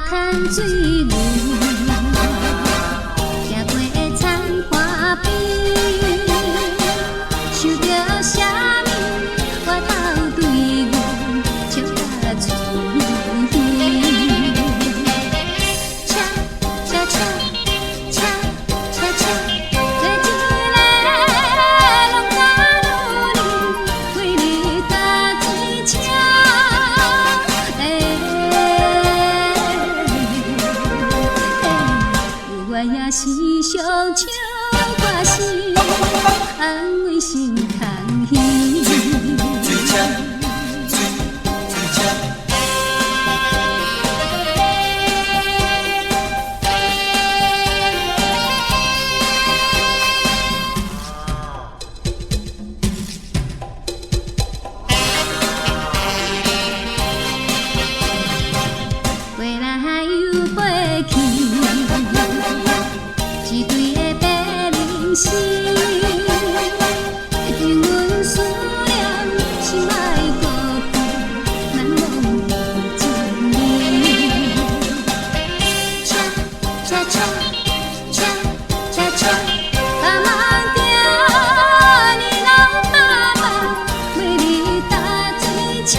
趁水牛，行过田花边，想着啥物，我头对牛笑甲嘴边，车车车车车车，做一个农家女人，为你打水车。我也时常唱歌词，安慰心空虚。飞来又飞去，一对的白灵丝，令阮思念心爱孤单，难忘你一面。车车车车车车，把梦定你老爸爸为你打水车。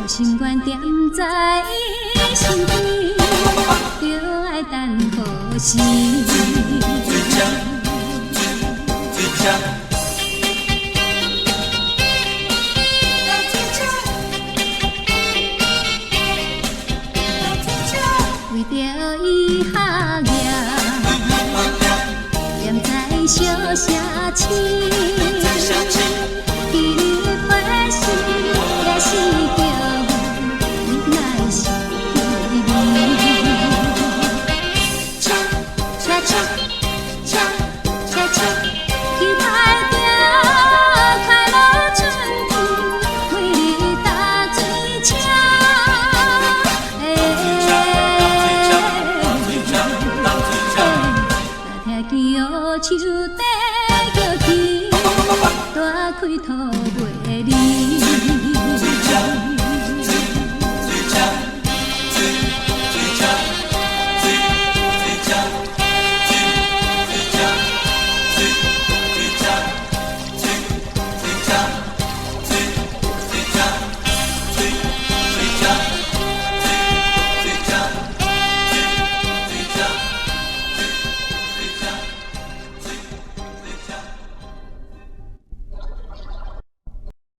心愿踮在伊身边，就爱等好时。为着伊下夜，踮在小城市，记你花时也是叫。手底叫起，大开土袂离。